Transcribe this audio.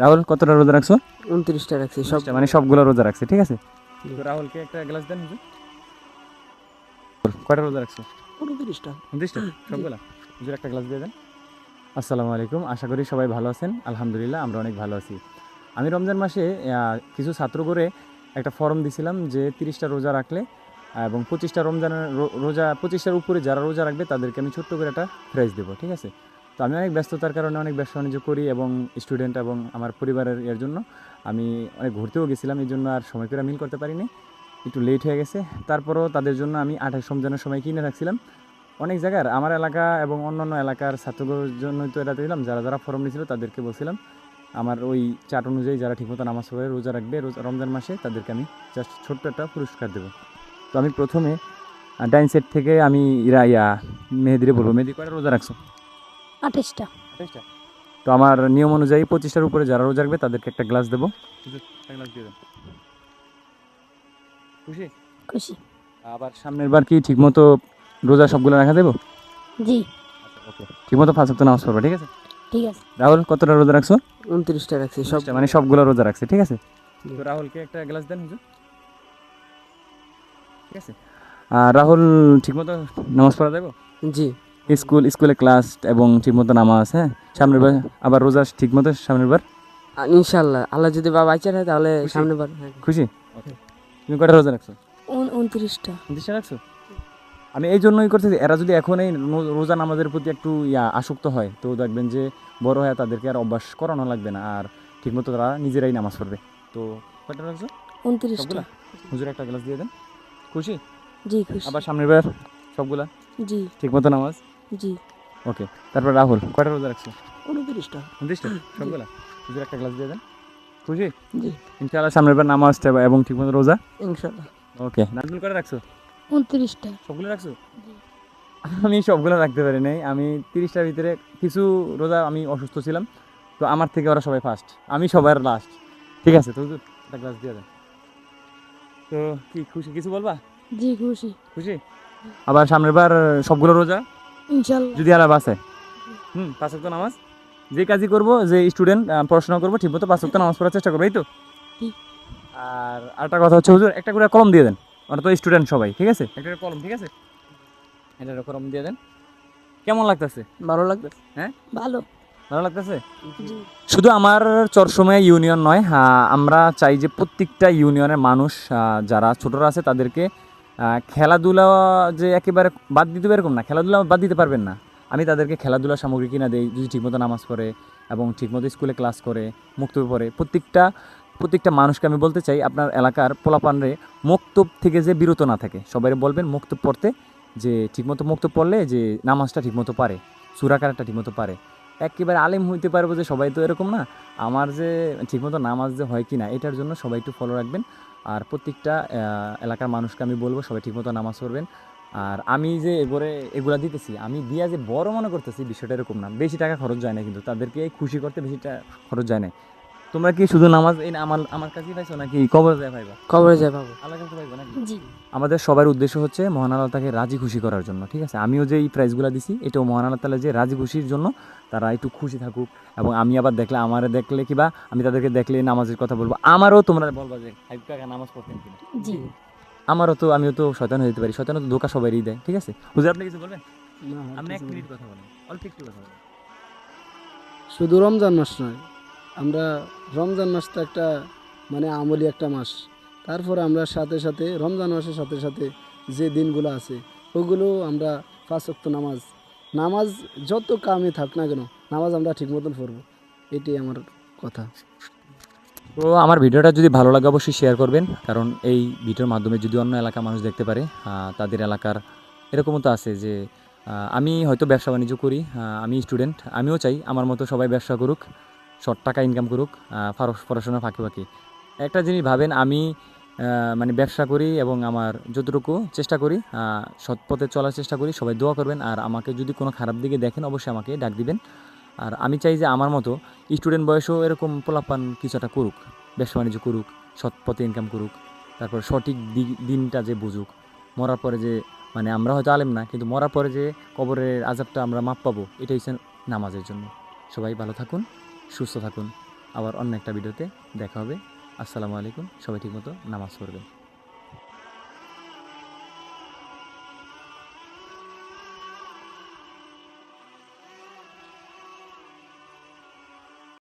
রাহুল কতটা রোজা রাখছো? 29টা রাখছি সব, মানে সবগুলো রোজা রাখছে, ঠিক আছে। তো রাহুলকে একটা গ্লাস দেন হুজুর। কয়টা রোজা রাখছো? 29টা। 29টা সবগুলা? হুজুর একটা গ্লাস দিয়ে দেন। আসসালামু আলাইকুম, আশা করি সবাই ভালো আছেন। আলহামদুলিল্লাহ আমরা অনেক ভালো আছি। আমি রমজান মাসে কিছু ছাত্র করে একটা ফর্ম দিছিলাম যে 30টা রোজা রাখলে এবং 25টা রমজানের রোজা 25টার উপরে যারা রোজা রাখবে তাদেরকে আমি ছোট্ট করে একটা প্রাইজ দেবো, ঠিক আছে। তো আমি অনেক ব্যস্ততার কারণে অনেক ব্যবসা বাণিজ্য করি এবং স্টুডেন্ট এবং আমার পরিবারের এর জন্য আমি অনেক ঘুরতেও গেছিলাম, এই জন্য আর সময় করে মিল করতে পারিনি, একটু লেট হয়ে গেছে। তারপরও তাদের জন্য আমি 28 রমজানের সময় কিনে রাখছিলাম অনেক জায়গার, আমার এলাকা এবং অন্যান্য এলাকার ছাত্রদের জন্যই তো এটা দিলাম। যারা যারা ফর্ম নিয়েছিল তাদেরকে বলছিলাম আমার ওই চার্ট অনুযায়ী যারা ঠিকমতো নামাজ পড়ে রোজা রাখবে রমজান মাসে তাদেরকে আমি জাস্ট ছোট্ট একটা পুরস্কার দেবো। তো আমি প্রথমে ডাইন সেট থেকে আমি মেহেদিরে বলবো, মেহেদি কয়টা রোজা রাখছো? 28টা। 28টা। তো আমার নিয়ম অনুযায়ী 25টার উপরে যারা রোজা রাখবে তাদেরকে একটা গ্লাস দেবো। একটা গ্লাস দিয়ে দেন। খুশি? খুশি। আবার সামনের বার কি ঠিকমতো রোজা সবগুলো রাখা দেবো? জি। আচ্ছা ওকে, ঠিকমতো 5 ওয়াক্ত নামাজ পড়বো, ঠিক আছে। ঠিক আছে। রাহুল কতটা রোজা রাখছো? 29টা রাখছি সব, মানে সবগুলো রোজা রাখছে, ঠিক আছে। তো রাহুলকে একটা গ্লাস দেন হুজুর, ঠিক আছে। আর রাহুল ঠিকমতো নামাজ পড়া যাবো? জি। স্কুলে ক্লাস এবং ঠিকমতো নামাজ, হ্যাঁ। সামনের বার আবার রোজা ঠিকমতো সামনের বার। ইনশাআল্লাহ আল্লাহ যদি বাবা বাঁচিয়ে রাখে তাহলে খুশি? সামনে বার। খুশি? ওকে। তুমি কয়টা রোজা রাখছো? 29টা। 29টা রাখছো? আমি এই জন্যই করতেছি, এরা যদি এখন এই রোজা নামাজের প্রতি একটু আসক্ত হয় তো দেখবেন যে বড় হয়ে তাদেরকে আর অভ্যাস করানো লাগবে না, আর ঠিকমতো তারা নিজেরাই নামাজ পড়বে। তো কয়টা রাখছো? 29টা। সবগুলা? হুজুর একটা গ্লাস দিয়ে দেন। খুশি? জি খুশি। আবার সামনের বার সবগুলা জি। ঠিকমতো নামাজ। জি। ওকে। তারপর রাহুল কয়টা রোজা রাখছো? 29টা। 29টা সবগুলা? হুজুর একটা গ্লাস দিয়ে দেন। খুশি? জি ইনশাআল্লাহ সামনের বার নামাজটা এবং ঠিকমতো রোজা। ইনশাআল্লাহ। ওকে। নাজমুল কয়টা রাখছো? 29টা। সবগুলো রাখছো? আমি সবগুলো রাখতে পারি নাই, আমি 30টার ভিতরে কিছু রোজা আমি অসুস্থ ছিলাম, তো আমার থেকে ওরা সবাই ফার্স্ট, আমি সবার লাস্ট, ঠিক আছে। তো হুজুর একটা গ্লাস দিয়ে দেন। তো কি খুশি, কিছু বলবা? জি খুশি। খুশি? আবার সামনের বার সবগুলো রোজা ইনশাল্লাহ। যদি আল্লাহ বাঁচে। 5 ওয়াক্ত নামাজ, যে কাজই করবো, যে স্টুডেন্ট পড়াশোনা করবো ঠিকমতো 5 ওয়াক্ত নামাজ পড়ার চেষ্টা করবো, এই তো। জি। আর আরেকটা কথা হচ্ছে হুজুর একটা করে কলম দিয়ে দেন, ওরা তো স্টুডেন্ট সবাই, ঠিক আছে। একটা করে কলম, ঠিক আছে, এটা একটা কলম দিয়ে দেন। কেমন লাগতেছে? ভালো লাগবে। হ্যাঁ ভালো। ভালো লাগতেছে। জি। শুধু আমার চরসময় ইউনিয়ন নয়, আমরা চাই যে প্রত্যেকটা ইউনিয়নের মানুষ যারা ছোটরা আছে তাদেরকে খেলাধুলা যে একেবারে বাদ দিতে হবে এরকম না, খেলাধুলা বাদ দিতে পারবেন না। আমি তাদেরকে খেলাধুলার সামগ্রী কিনা দেই যদি ঠিকমতো নামাজ পড়ে এবং ঠিকমতো স্কুলে ক্লাস করে মুক্তবে পড়ে। প্রত্যেকটা মানুষকে আমি বলতে চাই আপনার এলাকার পোলাপানরে মুক্তব থেকে যে বিরত না থাকে, সবাই বলবেন মুক্তব পড়তে, যে ঠিকমতো মুক্তব পড়লে যে নামাজটা ঠিকমতো পারে, সূরা কারাটা ঠিকমতো পারে। একেবারে আলেম হইতে পারবো যে সবাই তো এরকম না, আমার যে ঠিকমতো নামাজ যে হয় কি না এটার জন্য সবাই একটু ফলো রাখবেন। আর প্রত্যেকটা এলাকার মানুষকে আমি বলবো সবাই ঠিকমতো নামাজ পড়বেন। আর আমি যে এগুলা দিতেছি, আমি দিয়া যে বড় মনে করতেছি বিষয়টা এরকম না, বেশি টাকা খরচ যায় না, কিন্তু তাদেরকে খুশি করতে বেশি টাকা খরচ যায় না। তোমরা কি শুধু নামাজ এই আমার কাছেই পাইছো নাকি কবর যায় পাইবা? কবরে যায় বাবু। আল্লাহ কাছে পাইবা নাকি? জি। আমাদের সবার উদ্দেশ্য হচ্ছে মহান আল্লাহ তাকে রাজি খুশি করার জন্য, ঠিক আছে। আমিও যে এই প্রাইজগুলো দিছি এটাও মহান আল্লাহ তাআলা যে রাজি খুশির জন্য, তারা একটু খুশি থাকুক। এবং আমি আবার দেখলে আমারে দেখলে কিবা আমি তাদেরকে দেখলে নামাজের কথা বলবো, আমারও তোমরা বলবা যে হাবিব কাকা নামাজ পড়তেন কিনা। জি। আমারও তো, আমিও তো শয়তান হয়ে যেতে পারি, শয়তানও তো ধোঁকা সবারই দেয়, ঠিক আছে। হুজুর আপনি কিছু বলবেন? আপনি 1 মিনিট কথা বলেন, অল্প একটু কথা বলেন। শুধু রমজান মাস নয়, আমরা রমজান মাস তো একটা মানে আমলি একটা মাস। তারপরে আমরা সাথে সাথে রমজান মাসের সাথে সাথে যে দিনগুলো আছে ওগুলো আমরা 5 ওয়াক্ত নামাজ, নামাজ যত কামে থাক না কেন নামাজ আমরা ঠিক মতন পড়বো, এটাই আমার কথা। তো আমার ভিডিওটা যদি ভালো লাগে অবশ্যই শেয়ার করবেন, কারণ এই ভিডিওর মাধ্যমে যদি অন্য এলাকার মানুষ দেখতে পারে, তাদের এলাকার এরকমও তো আছে যে আমি হয়তো ব্যবসা বাণিজ্য করি, আমি স্টুডেন্ট, আমিও চাই আমার মতো সবাই ব্যবসা করুক, শর্ট টাকা ইনকাম করুক, পড়াশোনার ফাঁকে ফাঁকে। একটা জিনিস ভাবেন, আমি মানে ব্যবসা করি এবং আমার যতটুকু চেষ্টা করি সৎ পথে চলার চেষ্টা করি, সবাই দোয়া করবেন। আর আমাকে যদি কোনো খারাপ দিকে দেখেন অবশ্যই আমাকে ডাক দিবেন। আর আমি চাই যে আমার মতো স্টুডেন্ট বয়সেও এরকম পোলাপান কিছু একটা করুক, ব্যবসা বাণিজ্য করুক, সৎ পথে ইনকাম করুক, তারপর সঠিক দিনটা যে বুঝুক, মরার পরে যে মানে আমরা হয়তো আলেম না, কিন্তু মরার পরে যে কবরের আযাবটা আমরা মাপ পাবো, এটাই হচ্ছে নামাজের জন্য। সবাই ভালো থাকুন, সুস্থ থাকুন। আবার অন্য একটা ভিডিওতে দেখা হবে। আসসালামু আলাইকুম। সবাই ঠিকমতো নামাজ পড়বেন।